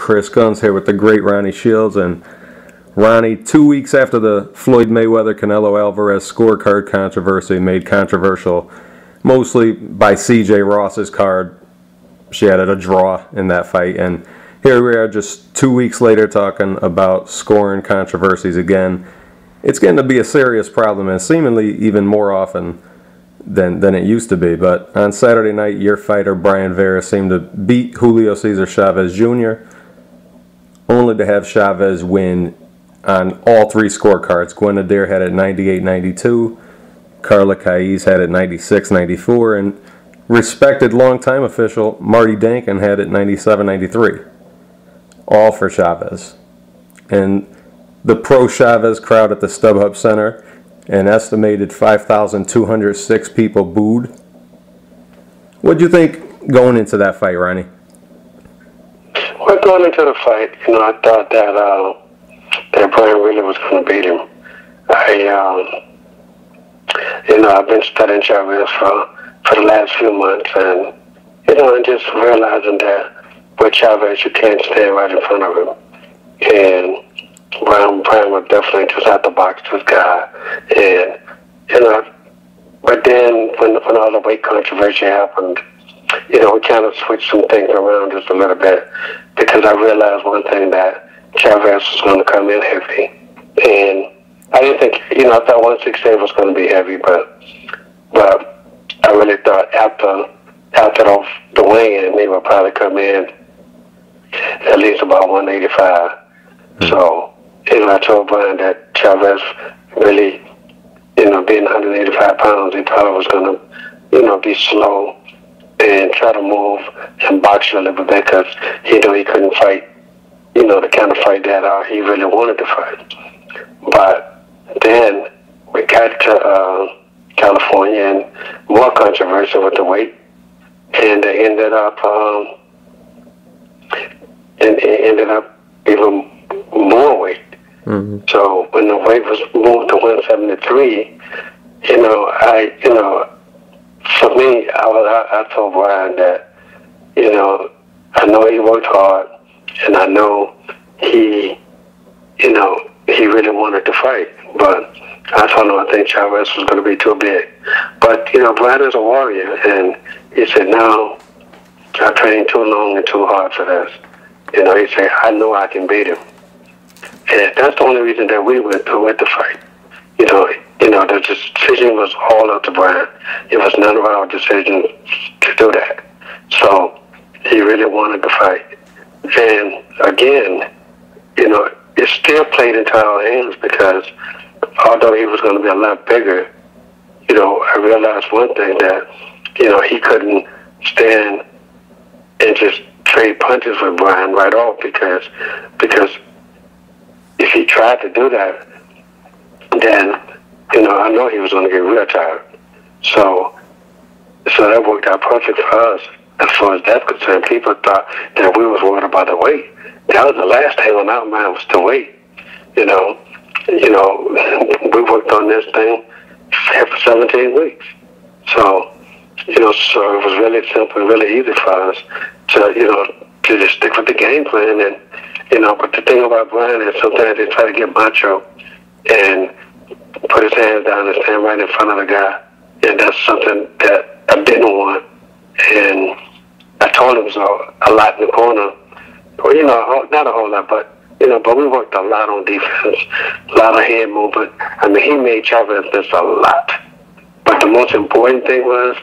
Chris Gunzz here with the great Ronnie Shields. And Ronnie, 2 weeks after the Floyd Mayweather-Canelo Alvarez scorecard controversy, made controversial mostly by C.J. Ross's card, she added a draw in that fight. And here we are just 2 weeks later talking about scoring controversies again. It's getting to be a serious problem, and seemingly even more often than it used to be. But on Saturday night, your fighter Brian Vera seemed to beat Julio Cesar Chavez Jr., only to have Chavez win on all three scorecards. Gwen Adair had it 98-92, Carla Caiz had it 96-94, and respected longtime official Marty Dankin had it 97-93. All for Chavez. And the pro-Chavez crowd at the StubHub Center, an estimated 5,206 people booed. What do you think going into that fight, Ronnie? Well, going into the fight, I thought that Brian really was going to beat him. I've been studying Chavez for the last few months, and and just realizing that with Chavez, you can't stand right in front of him, and Brian would definitely just have to box this guy. And, but then when all the weight controversy happened, we kind of switched some things around just a little bit, because I realized one thing, that Chavez was going to come in heavy. And I didn't think, I thought 168 was going to be heavy, but I really thought after the weigh-in, he would probably come in at least about 185. So, I told Brian that Chavez really, being 185 pounds, he probably was going to, be slow and try to move and box you a little bit, because he knew he couldn't fight, the kind of fight that he really wanted to fight. But then we got to California, and more controversy with the weight, and they ended up even more weight. Mm-hmm. So when the weight was moved to 173, for me, I told Brian that, I know he worked hard, and I know he really wanted to fight, but I told him I think Chavez was going to be too big. But, Brian is a warrior, and he said, no, I trained too long and too hard for this. He said, I know I can beat him. And that's the only reason that we went to fight. The decision was all up to Brian. It was none of our decision to do that. So he really wanted to fight. And again, it still played into our hands, because although he was going to be a lot bigger, I realized one thing, that, he couldn't stand and just trade punches with Brian right off, because if he tried to do that, then, I know he was going to get real tired. So that worked out perfect for us. As far as that's concerned, people thought that we was worried about the weight. That was the last thing on our mind, was the weight. We worked on this thing for 17 weeks. So, so it was really simple, really easy for us to just stick with the game plan. And, but the thing about Brian is sometimes they try to get macho and put his hands down and stand right in front of the guy. And that's something that I didn't want. And I told him so a lot in the corner. Well, not a whole lot, but we worked a lot on defense, a lot of hand movement. I mean, he made Chavez miss a lot. But the most important thing was,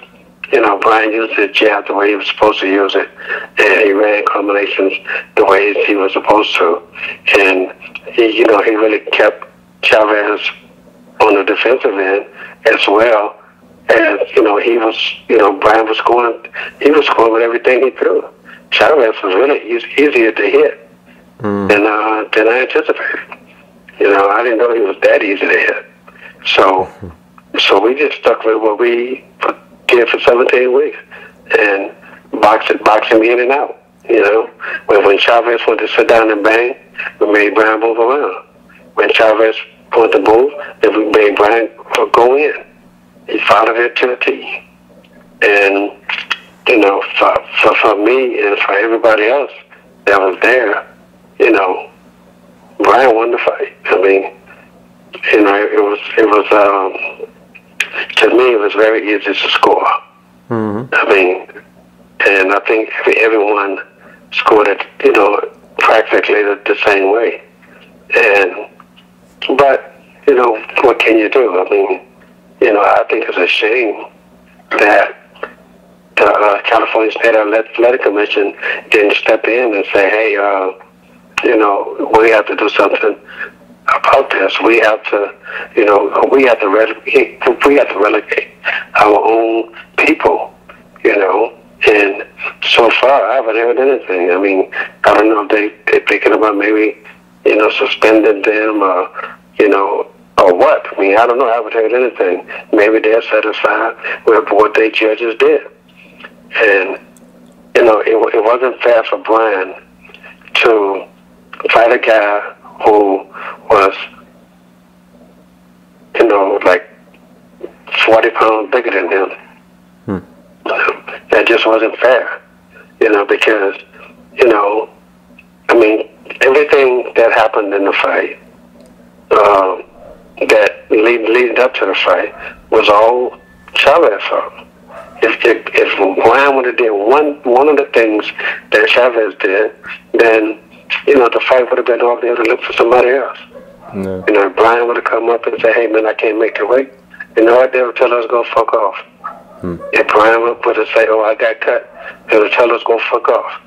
Brian used his jab the way he was supposed to use it, and he ran combinations the way he was supposed to. And he really kept Chavez on the defensive end as well. And, Brian was scoring with everything he threw. Chavez was really easier to hit than I anticipated. I didn't know he was that easy to hit. So we just stuck with what we did for 17 weeks, and box him in and out. When Chavez wanted to sit down and bang, we made Brian move around. When Chavez wanted to move, then we made Brian go in. He followed it to the T. And, for me and for everybody else that was there, won the fight. I mean, you know, it was to me, it was very easy to score. Mm-hmm. I mean, and I think everyone scored it, you know, practically the same way. But, you know, what can you do? I mean, you know, I think it's a shame that the California State Athletic Commission didn't step in and say, hey, you know, we have to do something about this. We have to, you know, we have to relegate our own people, you know. And so far, I haven't heard anything. I mean, I don't know if they're thinking about maybe, you know, suspending them or, you know, or what. I mean, I don't know. I haven't heard anything. Maybe they're satisfied with what their judges did. And, you know, it wasn't fair for Brian to fight a guy who was, you know, like 40 pounds bigger than him. That just wasn't fair, you know, because, you know, I mean, everything that happened in the fight, that leading up to the fight, was all Chavez fault. If Brian would have did one of the things that Chavez did, then, you know, the fight would have been off there to look for somebody else. No. You know, if Brian would have come up and said, hey, man, I can't make the weight, you know what, they would tell us go fuck off. If Brian would have said, oh, I got cut, they would tell us go fuck off.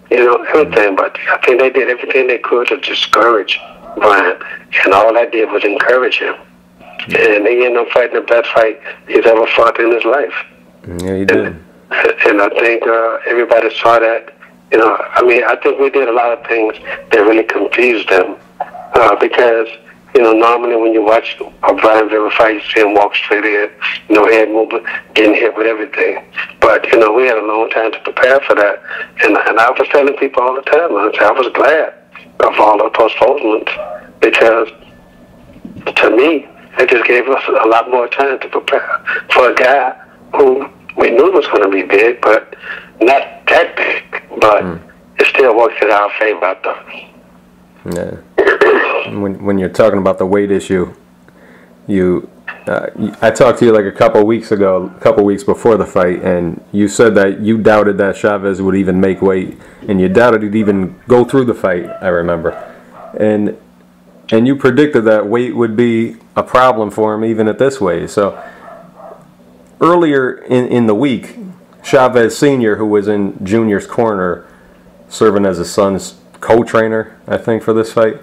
You know, everything. But I think they did everything they could to discourage Brian. And all that did was encourage him. And he ended up fighting the best fight he's ever fought in his life. Yeah, he did. And I think everybody saw that. You know, I mean, I think we did a lot of things that really confused them. Because, you know, normally when you watch a Brian Vera fight, you see him walk straight in, no head movement, getting hit with everything. But, you know, we had a long time to prepare for that. And I was telling people all the time, I was glad of all the postponements because, to me, it just gave us a lot more time to prepare for a guy who we knew was going to be big, but not that big. But it still works in our favor, I thought. Yeah. When you're talking about the weight issue, I talked to you like a couple weeks before the fight, and you said that you doubted that Chavez would even make weight, and you doubted he'd even go through the fight. I remember, and you predicted that weight would be a problem for him even at this weight. So earlier in the week, Chavez Sr., who was in Junior's corner, serving as his son's co-trainer, I think, for this fight.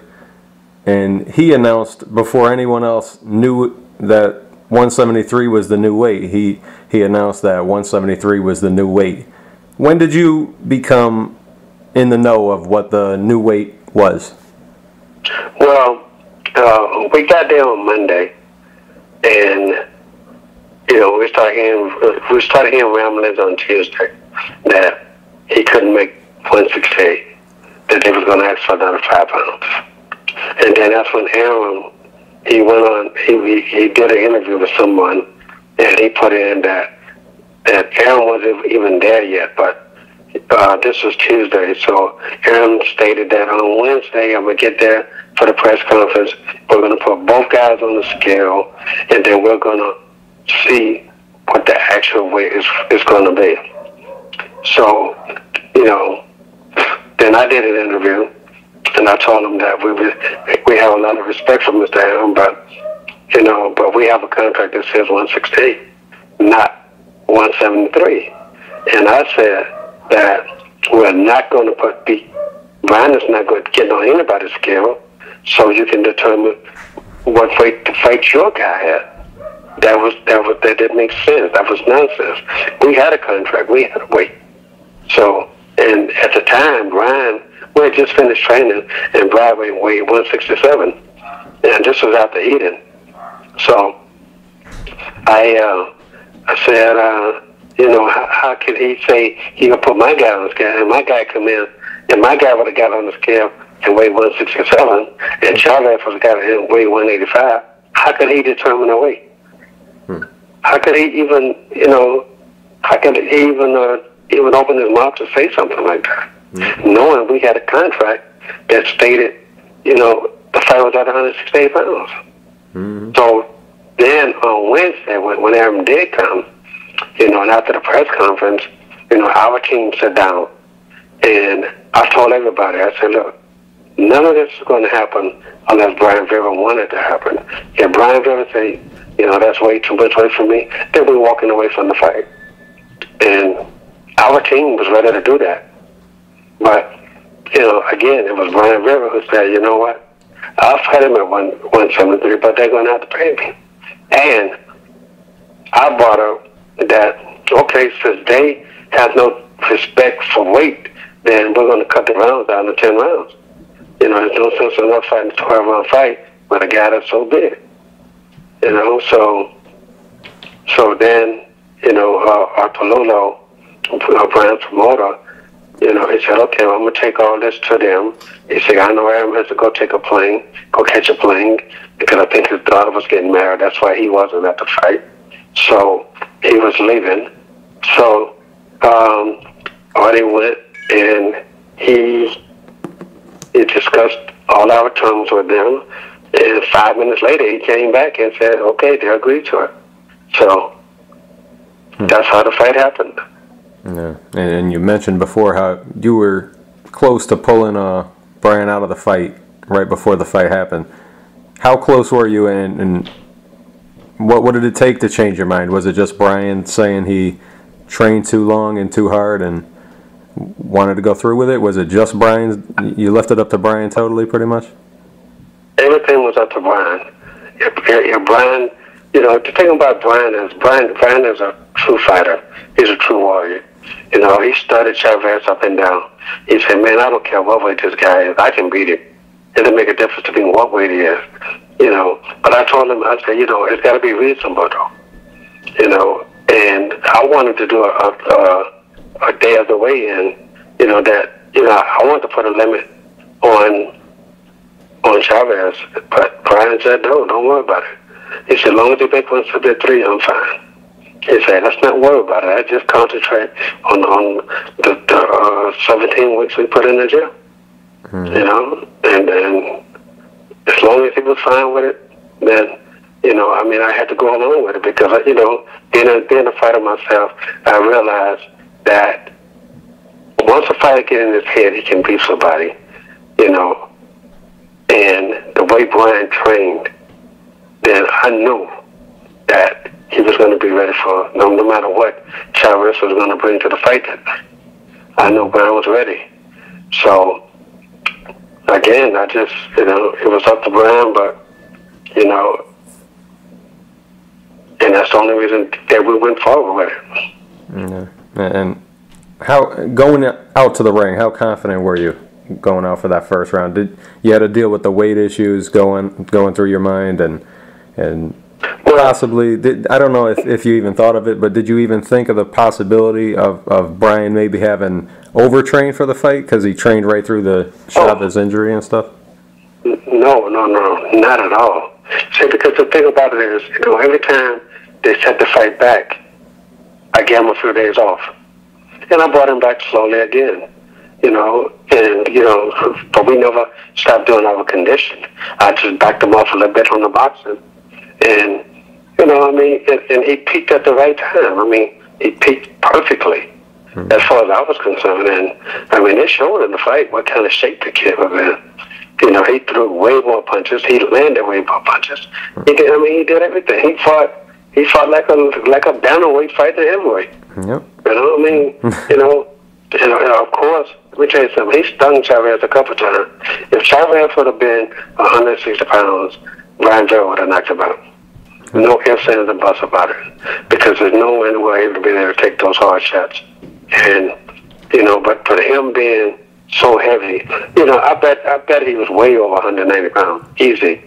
And he announced before anyone else knew that 173 was the new weight. He announced that 173 was the new weight. When did you become in the know of what the new weight was? Well, we got there on Monday, and you know we started hearing ramblings on Tuesday that he couldn't make 168. That they was going to ask for another 5 pounds. And then that's when Aaron, he went on, he did an interview with someone, and he put in that Aaron wasn't even there yet, but this was Tuesday, so Aaron stated that on Wednesday I'm going to get there for the press conference. We're going to put both guys on the scale, and then we're going to see what the actual weight is going to be. So, you know, then I did an interview, and I told him that we have a lot of respect for Mr. Aaron, but you know, but we have a contract that says 168, not 173. And I said that we're not going to Brian is not going to get on anybody's scale, so you can determine what weight to fight your guy at. That didn't make sense. That was nonsense. We had a contract. We had a weight. So. And at the time, Brian, we had just finished training, and Brian weighed 167, and this was after eating. So I said, you know, how could he say he gonna put my guy on the scale, and my guy come in, and my guy would have got on the scale and weighed 167, and Chavez was got and weighed 185. How could he determine the weight? How could he even, you know, how could he even open his mouth to say something like that, knowing we had a contract that stated the fight was at 168 pounds. Mm-hmm. So then on Wednesday, when Aaron did come, and after the press conference, our team sat down, and I told everybody, I said, look, none of this is going to happen unless Brian Vera wanted to happen. If Brian Vera say, that's way too much weight for me, then we're walking away from the fight. And our team was ready to do that. But, again, it was Brian Vera who said, you know what, I'll fight him at 173, but they're going to have to pay me. And I brought up that, okay, since they have no respect for weight, then we're going to cut the rounds down to 10 rounds. There's no sense in us fighting a 12-round fight with a guy that's so big. So then, our Palolo, our brand promoter, he said, okay, well, I'm going to take all this to them. He said, I know Aaron has to go catch a plane, because I think his daughter was getting married. That's why he wasn't at the fight. So he was leaving. So Artie went, and he discussed all our terms with them. And 5 minutes later, he came back and said, okay, they agreed to it. So that's how the fight happened. Yeah, and you mentioned before how you were close to pulling Brian out of the fight right before the fight happened. How close were you, and what did it take to change your mind? Was it just Brian saying he trained too long and too hard and wanted to go through with it? Was it just Brian? You left it up to Brian totally, pretty much? Everything was up to Brian. If Brian, the thing about Brian is a true fighter. He's a true warrior. He studied Chavez up and down. He said, man, I don't care what weight this guy is. I can beat him. It doesn't make a difference to me what weight he is. But I told him, I said, it's got to be reasonable, though. And I wanted to do a day of the weigh-in, I wanted to put a limit on Chavez. But Brian said, no, don't worry about it. He said, as long as you make 173, I'm fine. He said, let's not worry about it. I just concentrate on the 17 weeks we put in the gym. Mm-hmm. And as long as he was fine with it, then, I had to go along with it because, being a fighter myself, I realized that once a fighter gets in his head, he can beat somebody, and the way Brian trained, then I knew that he was going to be ready for no matter what Chavez was going to bring to the fight that night. I knew Brian was ready. So, again, I just, it was up to Brian, but, and that's the only reason that we went forward with it. Yeah. And how, going out to the ring, how confident were you going out for that first round? Did you had to deal with the weight issues going through your mind, and possibly, I don't know if you even thought of it, but did you even think of the possibility of Brian maybe having overtrained for the fight because he trained right through the Chavez injury and stuff? No, not at all. See, because the thing about it is, every time they set the fight back, I gave him a few days off. And I brought him back slowly again, but we never stopped doing our conditioning. I just backed him off a little bit on the boxing. And, and he peaked at the right time. He peaked perfectly as far as I was concerned. And, it showed in the fight what kind of shape the kid was in. He threw way more punches. He landed way more punches. He did everything. He fought like a bantamweight fighter heavyweight. Yep. Of course, let me tell you something. He stung Chavez a couple times. If Chavez would have been 160 pounds, Brian Vera would have knocked him out. No ifs, ands, and buts about it. Because there's no way we're able to be there to take those hard shots. And, but for him being so heavy, I bet he was way over 190 pounds. Easy.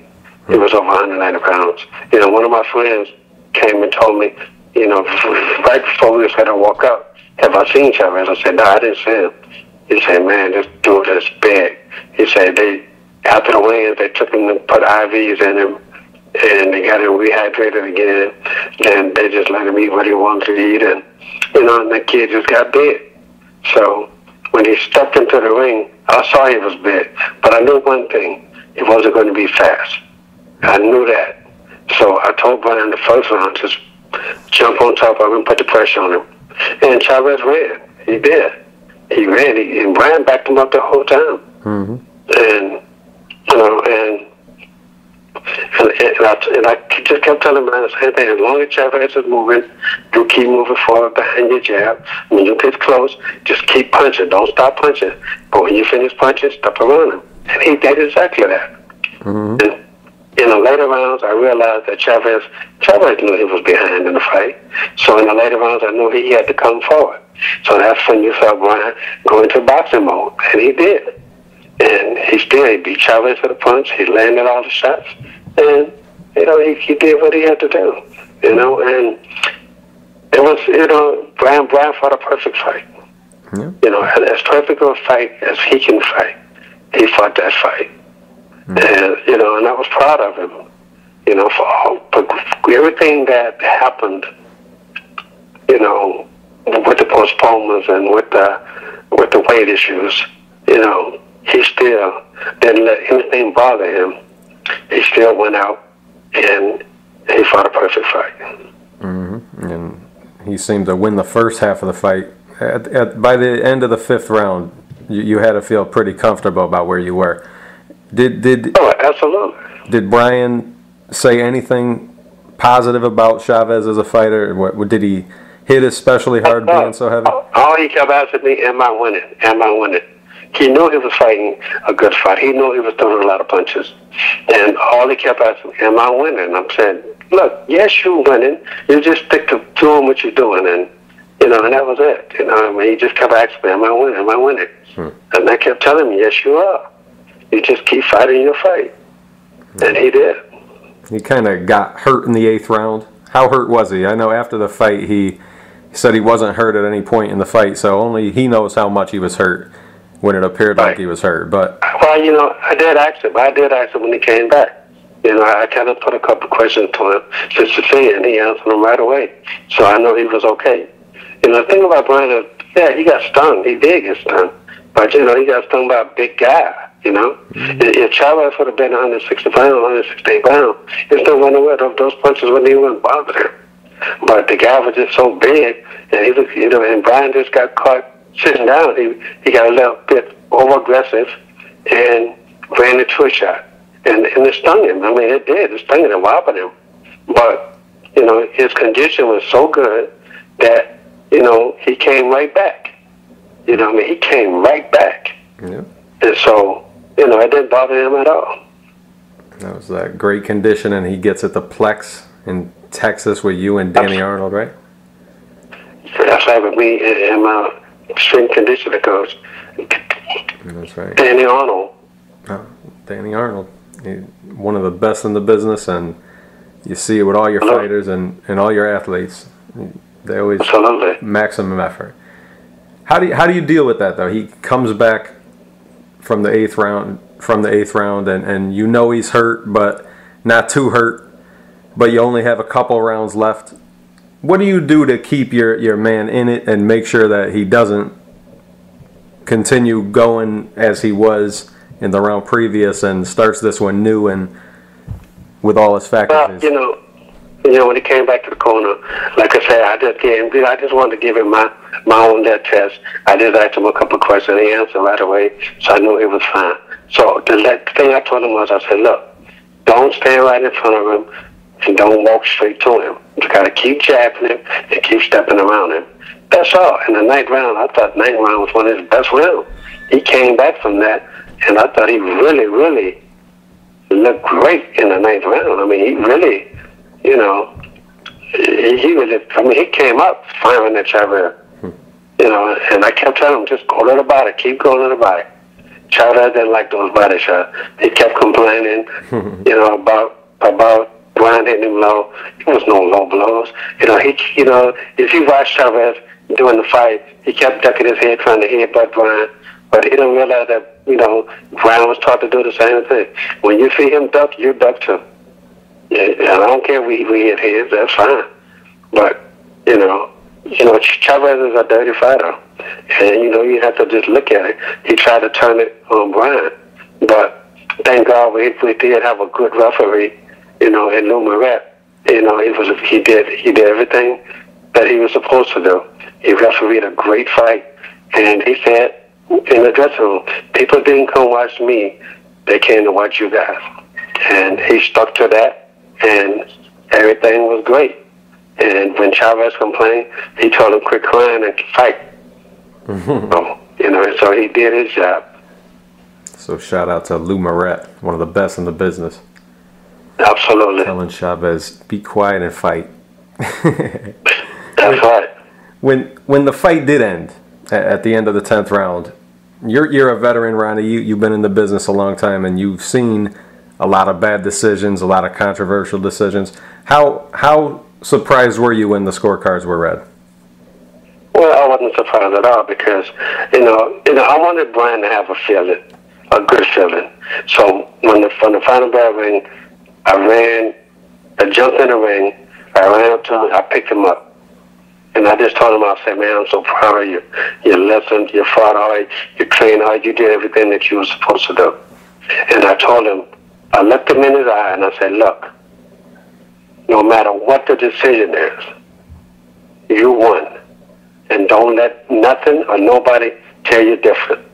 He was over 190 pounds. One of my friends came and told me, right before we was going to walk up, have I seen Chavez? I said, no, I didn't see him. He said, man, this dude is big. He said, after the weigh-ins, they took him and put IVs in him, and they got him rehydrated again, and they just let him eat what he wanted to eat, and, and the kid just got big. So when he stepped into the ring, I saw he was big, but I knew one thing. he wasn't going to be fast. I knew that. So I told Brian the first round, just jump on top of him, put the pressure on him. And Chavez ran. He did. He ran. And Brian backed him up the whole time. Mm-hmm. And, you know, and I just kept telling Brian the same thing. As long as Chavez is moving, you keep moving forward behind your jab. When you get close, just keep punching. Don't stop punching. But when you finish punching, stop around him. And he did exactly that. Mm-hmm. And in the later rounds, I realized that Chavez knew he was behind in the fight. So in the later rounds, I knew he had to come forward. So that's when you saw Brian go into boxing mode. And he did. And he beat Chavez with a punch. He landed all the shots. And, you know, he did what he had to do. You know, and it was, you know, Brian fought a perfect fight. Yeah. You know, as perfect a fight as he can fight. He fought that fight. Mm-hmm. And, you know, and I was proud of him, you know, for everything that happened, you know, with the postponements and with the weight issues, you know, he still didn't let anything bother him. He still went out and he fought a perfect fight. Mm-hmm. And he seemed to win the first half of the fight. By the end of the fifth round, you had to feel pretty comfortable about where you were. Oh, absolutely. Did Brian say anything positive about Chavez as a fighter? What did he hit especially hard, being so heavy? All he kept asking me, am I winning? Am I winning? He knew he was fighting a good fight. He knew he was throwing a lot of punches. And all he kept asking me, am I winning? I'm saying, look, yes, you're winning. You just stick to doing what you're doing. And, you know, and that was it. You know, I mean, he just kept asking me, am I winning? Am I winning? And I kept telling him, yes, you are. You just keep fighting your fight. And he did. He kind of got hurt in the eighth round. How hurt was he? I know after the fight he said he wasn't hurt at any point in the fight, so only he knows how much he was hurt when it appeared like he was hurt. But well, you know, I did ask him when he came back. You know, I kind of put a couple questions to him just to see, and he answered them right away. So I know he was okay. You know, the thing about Brian is, yeah, he got stung. He did get stung. But, you know, he got stung by a big guy. You know, if Chavez would have been 160 pounds, 168 pounds, he still went away. Those punches wouldn't even bother him. But the guy was just so big, and he was, you know, and Brian just got caught sitting down. He got a little bit over aggressive and ran into a shot, and it stung him. I mean, it did. It stung him and wobbled him. But you know, his condition was so good that you know he came right back. You know, I mean, he came right back. Yeah. And so. You know, it didn't bother him at all. That was that great condition, and he gets at the Plex in Texas with you and Danny Arnold, right? That's right, with me and my strength conditioning coach. That's right. Danny Arnold. Oh, Danny Arnold. One of the best in the business, and you see it with all your fighters and all your athletes. They always maximum effort. How do you deal with that, though? He comes back from the eighth round, and you know he's hurt, but not too hurt, but you only have a couple rounds left. What do you do to keep your man in it and make sure that he doesn't continue going as he was in the round previous and starts this one new and with all his faculties? Well, you know, when he came back to the corner, like I said, I just wanted to give him my own that test. I just asked him a couple of questions. He answered right away, so I knew he was fine. So the thing I told him was, I said, look, don't stand right in front of him and don't walk straight to him. You got to keep jabbing him and keep stepping around him. That's all. In the ninth round, I thought ninth round was one of his best rounds. He came back from that, and I thought he really, really looked great in the ninth round. I mean, he really... You know, he came up firing at Chavez. You know, and I kept telling him, just go to the body, keep going to the body. Chavez didn't like those body shots. He kept complaining, you know, about Brian hitting him low. There was no low blows. You know, if you watch Chavez during the fight, he kept ducking his head trying to headbutt Brian, but he didn't realize that, you know, Brian was taught to do the same thing. When you see him duck, you duck too. Yeah, and I don't care if we hit heads, that's fine. But, you know, Chavez is a dirty fighter. And, you know, you have to just look at it. He tried to turn it on Brian. But the thing thank God we did have a good referee, in Lou Moret. He did everything that he was supposed to do. He refereed a great fight, and he said in the dressing room, people didn't come watch me, they came to watch you guys. And he stuck to that, and everything was great. And when Chavez complained, he told him quit crying and fight. So he did his job. So shout out to Lou Moret, one of the best in the business. Absolutely. Telling Chavez, be quiet and fight. That's right. When the fight did end at the end of the 10th round, you're a veteran, Ronnie. You've been in the business a long time, and you've seen a lot of bad decisions, a lot of controversial decisions. How surprised were you when the scorecards were read? Well, I wasn't surprised at all because, I wanted Brian to have a good feeling. So when the final bell rang, I jumped in the ring, I ran up to him, I picked him up. And I just told him, I said, man, I'm so proud of you. You listened, you fought hard, you trained hard, you did everything that you were supposed to do. And I told him, I looked him in his eye and I said, look, no matter what the decision is, you won. And don't let nothing or nobody tell you different.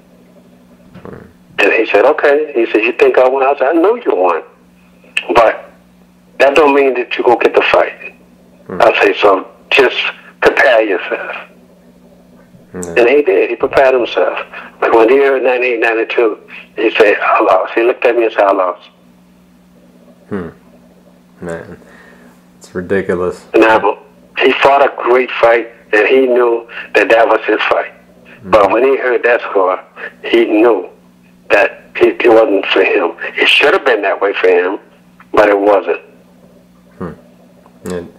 And he said, okay. He said, you think I won? I said, I know you won. But that don't mean that you go get the fight. I say, so just prepare yourself. And he did. He prepared himself. But when he heard 98, 92, he said, I lost. He looked at me and said, I lost. Man, it's ridiculous. Now, he fought a great fight, and he knew that was his fight. But when he heard that score, he knew that it wasn't for him. It should have been that way for him, but it wasn't. And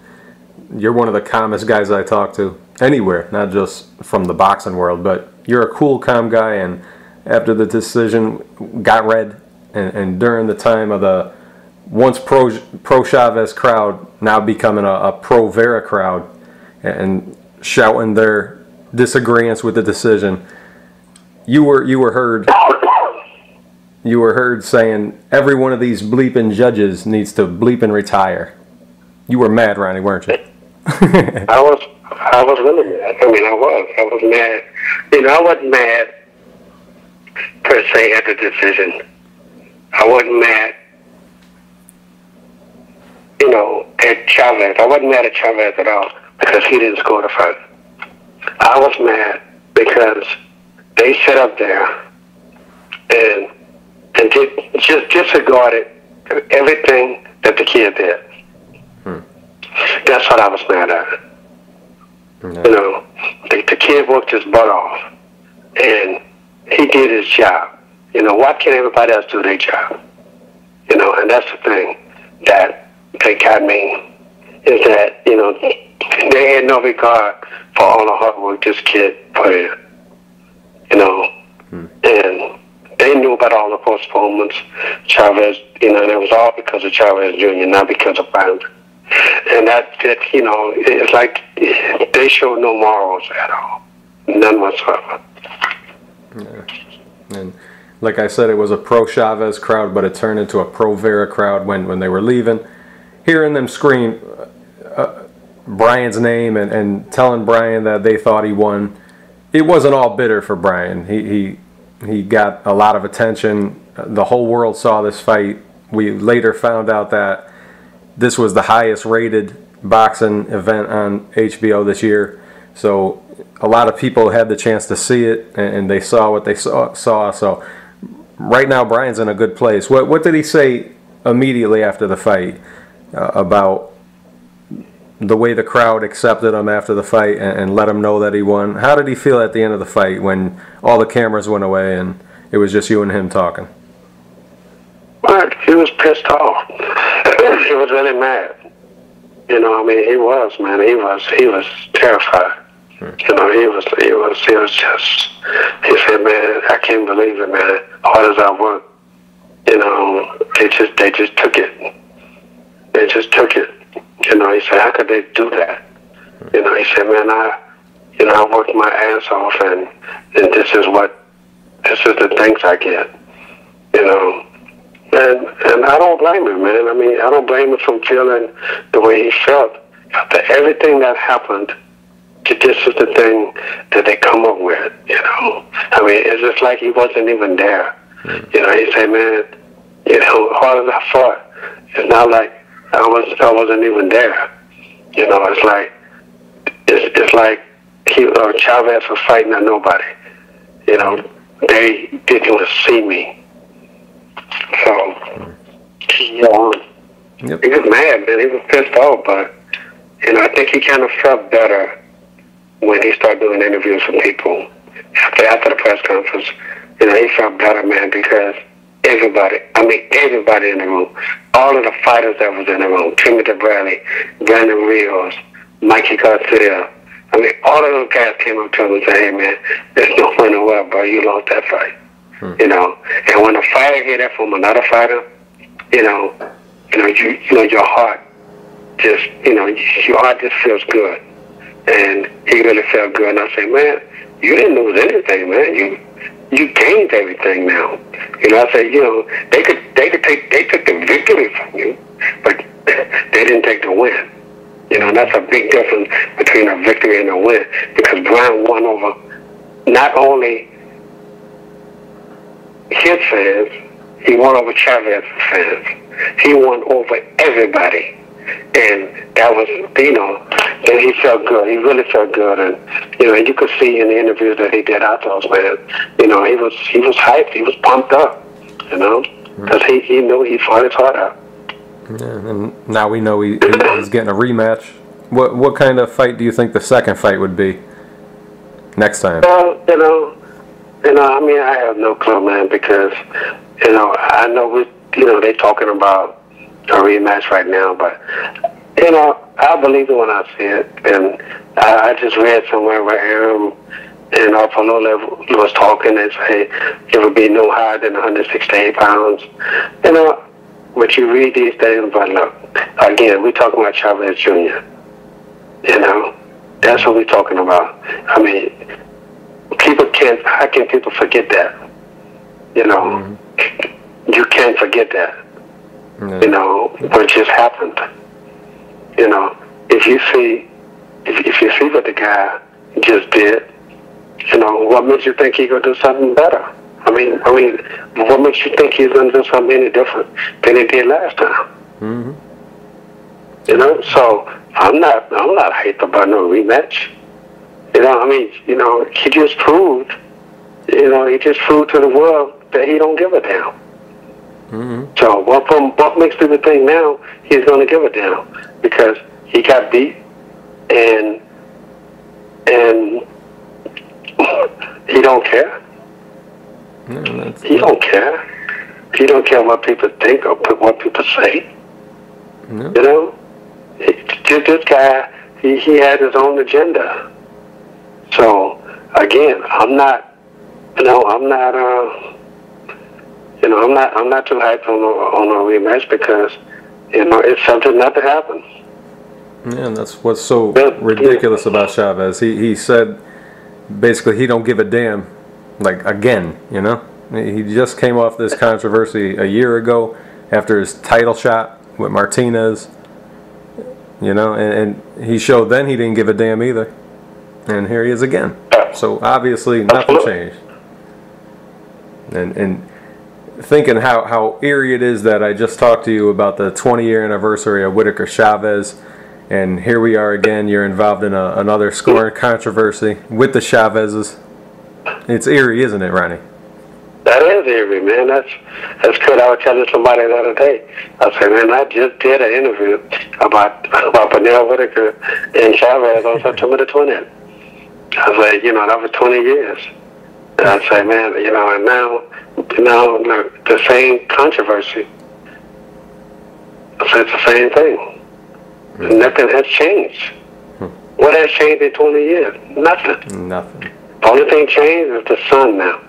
you're one of the calmest guys I talk to anywhere, not just from the boxing world, but you're a cool, calm guy. And after the decision got read, and during the time of the once pro Chavez crowd now becoming a pro Vera crowd and shouting their disagreements with the decision, you were heard saying every one of these bleeping judges needs to bleep and retire. You were mad, Ronnie, weren't you? I was really mad. I mean, I was mad. I wasn't mad per se at the decision. I wasn't mad, at Chavez. I wasn't mad at Chavez at all because he didn't score the fight. I was mad because they sat up there and just disregarded everything that the kid did. That's what I was mad at. The kid worked his butt off, and he did his job. Why can't everybody else do their job? And that's the thing that got me, is that, they had no regard for all the hard work this kid put in. And they knew about all the postponements. Chavez, and it was all because of Chavez Jr., not because of Brown. And that it's like they showed no morals at all. None whatsoever. Yeah. And like I said, it was a pro Chavez crowd, but it turned into a pro Vera crowd when they were leaving. Hearing them scream Brian's name and telling Brian that they thought he won, it wasn't all bitter for Brian. He got a lot of attention. The whole world saw this fight. We later found out that this was the highest rated boxing event on HBO this year. So a lot of people had the chance to see it, and they saw what they saw. So right now Brian's in a good place. What did he say immediately after the fight about the way the crowd accepted him after the fight and let him know that he won? How did he feel at the end of the fight when all the cameras went away and it was just you and him talking? Well, he was pissed off. He was really mad. He was, man. He was terrified. He said, man, I can't believe it, man. Hard as I work, they just took it. They just took it. He said, how could they do that? He said, man, I worked my ass off, and this is the things I get. And I don't blame him, man. I mean, I don't blame him from feeling the way he felt after everything that happened. This is the thing that they come up with, you know. I mean, it's just like he wasn't even there. You know, he said, man, you know, hard as I fought, it's not like I wasn't even there. You know, it's like he Chavez was fighting at nobody. You know, they didn't even see me. So, he was mad, man. He was pissed off, but, you know, I think he kind of felt better when he started doing interviews with people after the press conference. You know, he felt better, man, because everybody in the room, all of the fighters that was in the room, Timothy Bradley, Brandon Rios, Mikey Garcia, I mean, all of those guys came up to him and said, hey, man, there's no fun in the world, bro. You lost that fight. You know, and when a fighter hear that from another fighter, your heart just, your heart just feels good. And he really felt good. And I said, man, you didn't lose anything, man. You gained everything now. You know, I said, you know, they took the victory from you, but they didn't take the win. You know, and that's a big difference between a victory and a win, because Brown won over not only his fans, he won over Chavez fans. He won over everybody. And that was, you know, and he felt good. He really felt good. And, you know, and you could see in the interviews that he did afterwards, man, you know, he was hyped. He was pumped up, you know, because he knew he fought his heart out. Yeah, and now we know he's getting a rematch. What kind of fight do you think the second fight would be next time? Well, I mean, I have no clue, man, because, you know, I know they're talking about a rematch right now, but, you know, I believe it when I see it. And I just read somewhere where Aaron and Arpalola was talking and say it would be no higher than 168 pounds. You know, but you read these things, but look, again, we're talking about Chavez Jr. You know, that's what we're talking about. I mean, how can people forget that? You know, you can't forget that. You know, what just happened. You know, if you see what the guy just did, you know, what makes you think he's gonna do something better? I mean, what makes you think he's gonna do something any different than he did last time? You know, so I'm not hyped about no rematch. You know, I mean, you know, he just proved to the world that he don't give a damn. So what makes people think now he's going to give a damn? Because he got beat, and he don't care. He don't care. He don't care what people think or what people say. You know, this guy, he had his own agenda. So again, I'm not too hyped on a rematch, because, you know, it's something not to happen. Yeah, and that's what's so ridiculous about Chavez. He said basically he don't give a damn, like, again, you know. He just came off this controversy a year ago after his title shot with Martinez, you know, and he showed then he didn't give a damn either. And here he is again. So obviously nothing changed. And thinking how eerie it is that I just talked to you about the 20-year anniversary of Whitaker Chavez, and here we are again. You're involved in another scoring controversy with the Chavezes. It's eerie, isn't it, Ronnie? That is eerie, man. That's good. I was telling somebody the other day. I said, man, I just did an interview about Pernell Whitaker and Chavez on September the 20th. I was like, you know, that was 20 years. And I say, man, you know, and now look, the same controversy. I said, it's the same thing. Nothing has changed. What has changed in 20 years? Nothing. Nothing. The only thing changed is the sun now.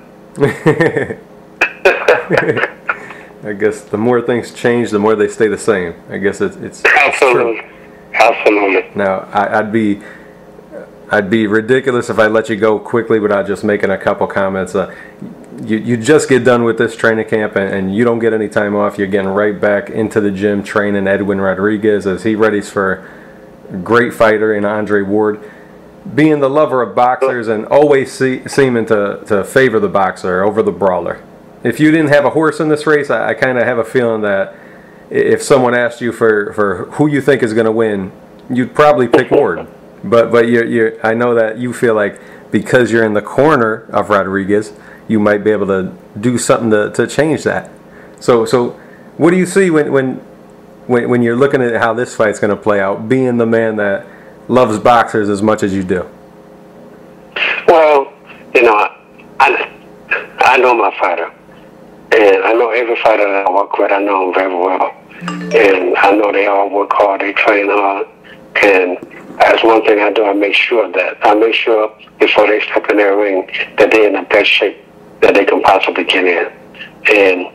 I guess the more things change, the more they stay the same. I guess it's absolutely true. Absolutely. Now, I'd be ridiculous if I let you go quickly without just making a couple comments. you just get done with this training camp and you don't get any time off. You're getting right back into the gym training Edwin Rodriguez as he readies for a great fighter in Andre Ward. Being the lover of boxers and always seeming to favor the boxer over the brawler. If you didn't have a horse in this race, I kind of have a feeling that if someone asked you for who you think is going to win, you'd probably pick Ward. But I know that you feel like because you're in the corner of Rodriguez, you might be able to do something to change that. So what do you see when you're looking at how this fight's going to play out, being the man that loves boxers as much as you do? Well, I know my fighter, and I know every fighter that I work with. I know them very well, and I know they all work hard, they train hard, and that's one thing I do. I make sure before they step in their ring that they're in the best shape that they can possibly get in, and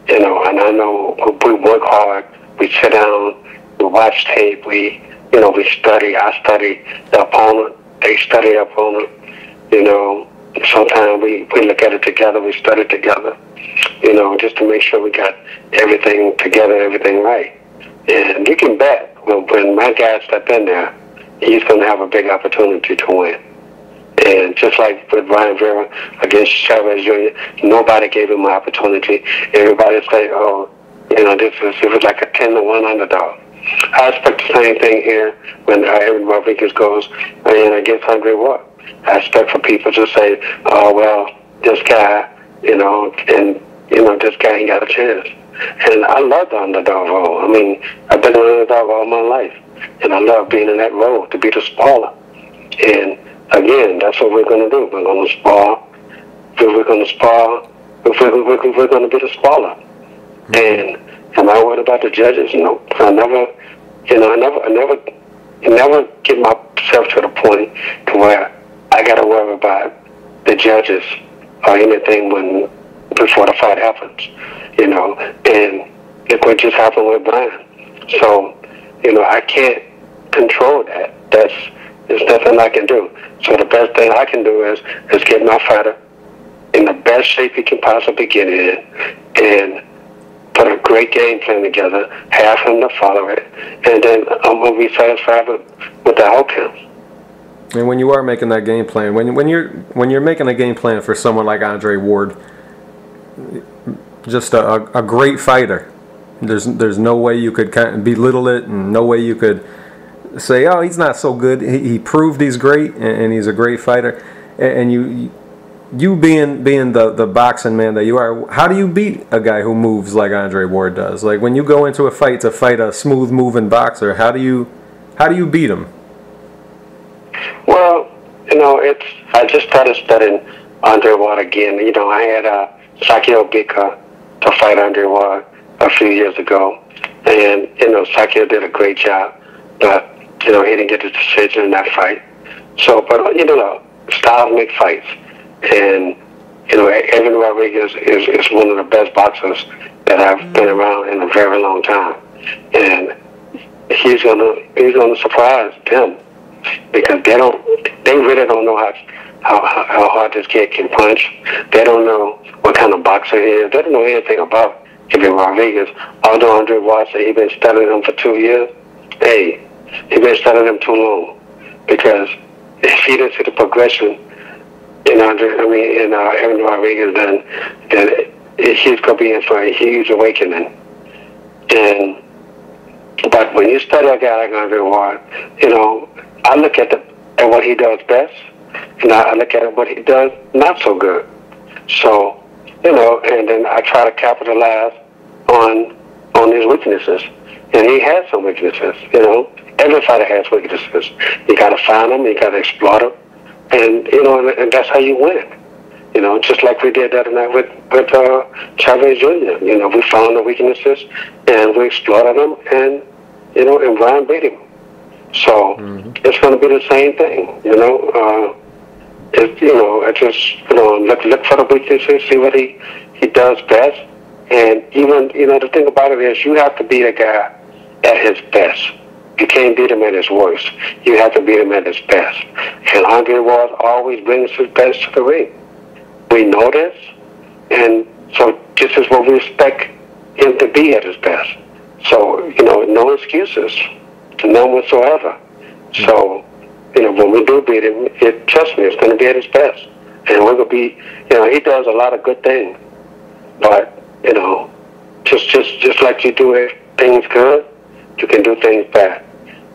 I know we work hard, we sit down, we watch tape, we study. I study the opponent. They study the opponent. Sometimes we look at it together. We study together. Just to make sure we got everything together, everything right. And you can bet when my guy step in there, he's going to have a big opportunity to win. And just like with Chavez-Vera against Chavez Jr., nobody gave him an opportunity. Everybody say, it was like a 10-1 underdog. I expect the same thing here when Edwin Rodriguez goes against Andre Ward. I expect for people to say, oh, well, this guy, this guy ain't got a chance. And I love the underdog role. I mean, I've been an underdog all my life. And I love being in that role, to be the spoiler. And, again, that's what we're going to do. We're going to spar. We're going to spar. We're going to be the spoiler. And am I worried about the judges? No. I never get myself to the point to where I got to worry about the judges or anything before the fight happens, and look what just happened with Brian. So, I can't control that. There's nothing I can do. So the best thing I can do is get my fighter in the best shape he can possibly get in and put a great game plan together, have him to follow it, and then I'm going to be satisfied with the outcome. And when you are making that game plan, when you're making a game plan for someone like Andre Ward, just a great fighter, there's no way you could kind of belittle it, and no way you could say, oh, he's not so good. He proved he's great, and he's a great fighter. And you being the boxing man that you are, how do you beat a guy who moves like Andre Ward does? Like when you go into a fight to fight a smooth moving boxer, how do you beat him? Well, I just started studying Andre Ward again. I had Sakio Bika to fight Andre Ward a few years ago, and Sakio did a great job, but he didn't get the decision in that fight. So, but styles make fights, and Edwin Rodriguez is one of the best boxers that I've been around in a very long time, and he's gonna surprise them because they really don't know how hard this kid can punch. They don't know what kind of boxer he is. They don't know anything about Edwin Rodriguez. Although Andre Ward said he's been studying him for 2 years, hey, he's been studying him too long, because if he didn't see the progression in Edwin Rodriguez, then he's going to be in for a huge awakening. But when you study a guy like Andre Ward, I look at what he does best, and I look at what he does not so good. So, and then I try to capitalize on his weaknesses. And he has some weaknesses, Every fighter has weaknesses. You got to find them, you got to exploit them, and and that's how you win. Just like we did that night with Chavez Jr. We found the weaknesses and we exploited them, and and Brian beat him. So it's going to be the same thing. I just look for the weaknesses, see what he does best, and even the thing about it is you have to beat a guy at his best. You can't beat him at his worst. You have to beat him at his best. And Andre Ward always brings his best to the ring. We know this, And so this is what we expect him to be at his best. So, no excuses, none whatsoever. So, when we do beat him, trust me, it's going to be at his best. And we're going to be, he does a lot of good things. But, just like you do things good, you can do things bad.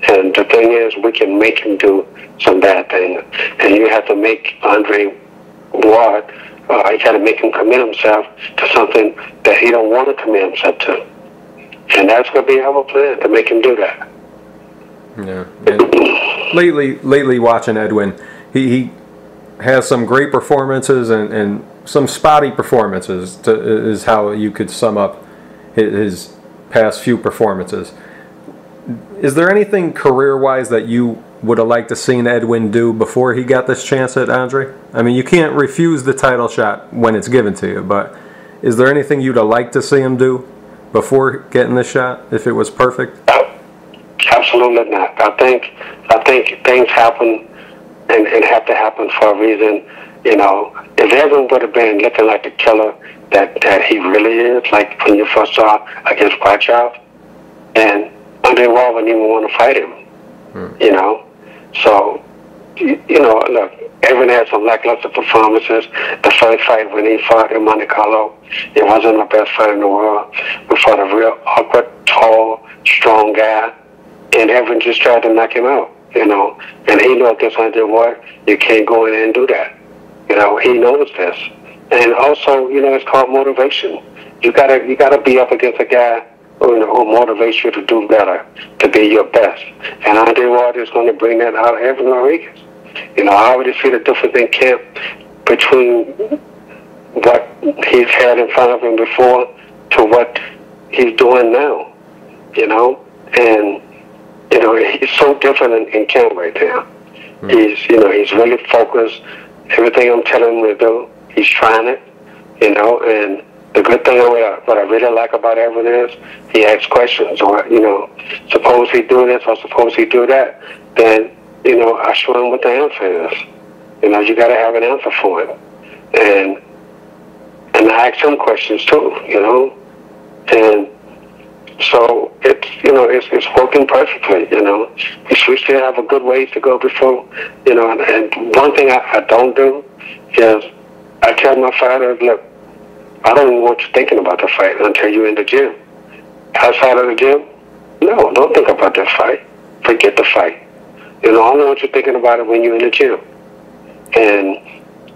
And the thing is, we can make him do some bad things. And you have to make Andre Ward, you got to make him commit himself to something that he don't want to commit himself to. And that's going to be our plan, to make him do that. Yeah. And lately watching Edwin, he has some great performances and some spotty performances, is how you could sum up his past few performances. Is there anything career-wise that you would have liked to seen Edwin do before he got this chance at Andre? I mean, you can't refuse the title shot when it's given to you, but is there anything you'd have liked to see him do before getting this shot, if it was perfect? Absolutely not. I think things happen and have to happen for a reason. If Edwin would have been looking like the killer that he really is, like when you first saw against Chavez, and Andre Ward wouldn't even want to fight him. So, look, Edwin had some lackluster performances. The first fight when he fought in Monte Carlo, it wasn't the best fight in the world. We fought a real awkward, tall, strong guy, and Edwin just tried to knock him out, And he knew against Andre Ward, you can't go in there and do that. He knows this. And also, it's called motivation. You gotta be up against a guy who motivates you to do better, to be your best. And Andre Ward is going to bring that out of Edwin Rodriguez. I already see the difference in camp between what he's had in front of him before to what he's doing now. And he's so different in camp right now. He's really focused. Everything I'm telling him to do, he's trying it. And the good thing, what I really like about Edwin is he asks questions. Or suppose he do this or suppose he do that. Then I show him what the answer is. You got to have an answer for it. And I ask him questions too. And so it's working perfectly. We still have a good ways to go before. And one thing I don't do is I tell my fighters, look, I don't even want you thinking about the fight until you're in the gym. Outside of the gym, no, don't think about that fight. Forget the fight. I only want you thinking about it when you're in the gym. And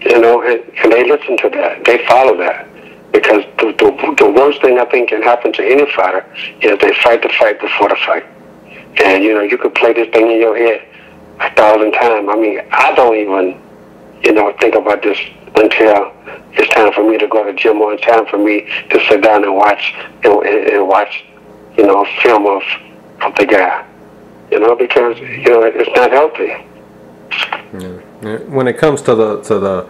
and they listen to that. They follow that. Because the worst thing I think can happen to any fighter is they fight the fight before the fight. And, you could play this thing in your head 1,000 times. I mean, I don't even, think about this until it's time for me to go to the gym or it's time for me to sit down and watch, and watch, a film of the guy. Because, it's not healthy. Yeah. When it comes to the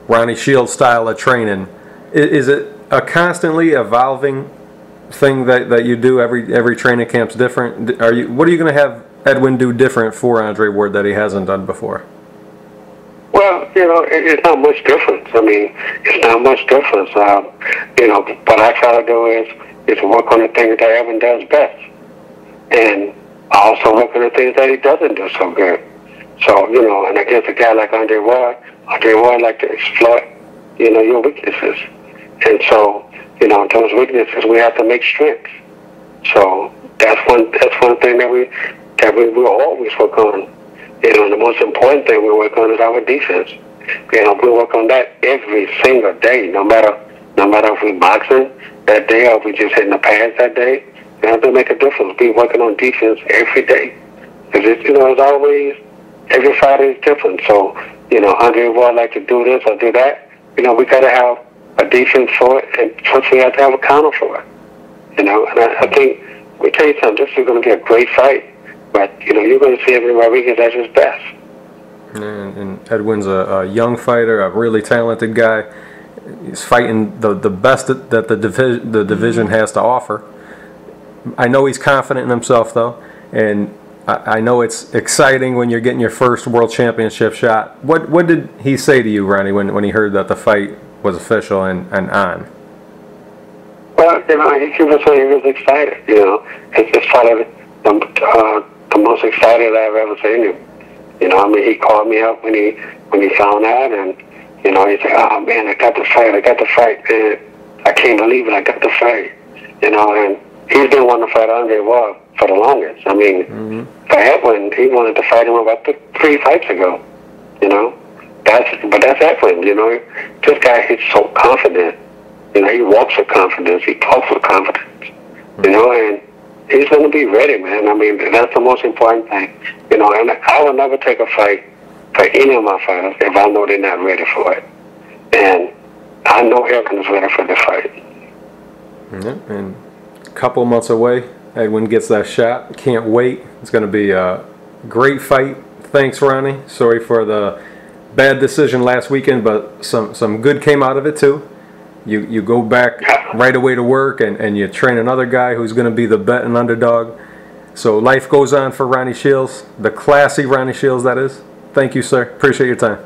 Ronnie Shields style of training, is it a constantly evolving thing that you do? Every training camp's different. What are you going to have Edwin do different for Andre Ward that he hasn't done before? Well, it's not much difference. I mean, it's not much difference. What I try to do is work on the things that Edwin does best, and also work on the things that he doesn't do so good. So, and against a guy like Andre Ward like to exploit, your weaknesses. And so, those weaknesses we have to make strengths. So that's one thing that we will always work on. The most important thing we work on is our defense. We work on that every single day, no matter if we boxing that day or if we just hitting the pads that day. We have to make a difference. Be working on defense every day. Because as always, every fighter is different. So, Andre Ward like to do this or do that. We got to have a defense for it, and first we have to have a counter for it. And I think, we tell you something, this is going to be a great fight, but, you're going to see Edwin Rodriguez at his best. And Edwin's a young fighter, a really talented guy. He's fighting the best that the division has to offer. I know he's confident in himself, though, and I know it's exciting when you're getting your first world championship shot. What did he say to you, Ronnie, when he heard that the fight was official and on? Well, he was saying he was excited. It's probably the most excited I've ever seen him. He called me up when he found out, and he said, "Oh man, I got the fight, man. I can't believe it, I got the fight." And he's been wanting to fight Andre Ward for the longest. For Edwin, he wanted to fight him about 3 fights ago. That's Edwin. This guy, he's so confident. He walks with confidence. He talks with confidence. And he's going to be ready, man. That's the most important thing. And I will never take a fight for any of my fighters if I know they're not ready for it. And I know Edwin is ready for the fight. Yeah, and a couple months away, Edwin gets that shot. Can't wait. It's going to be a great fight. Thanks, Ronnie. Sorry for the bad decision last weekend, but some good came out of it too. You go back right away to work, and you train another guy who's going to be the bet and underdog. So life goes on for Ronnie Shields, the classy Ronnie Shields, that is. Thank you, sir. Appreciate your time.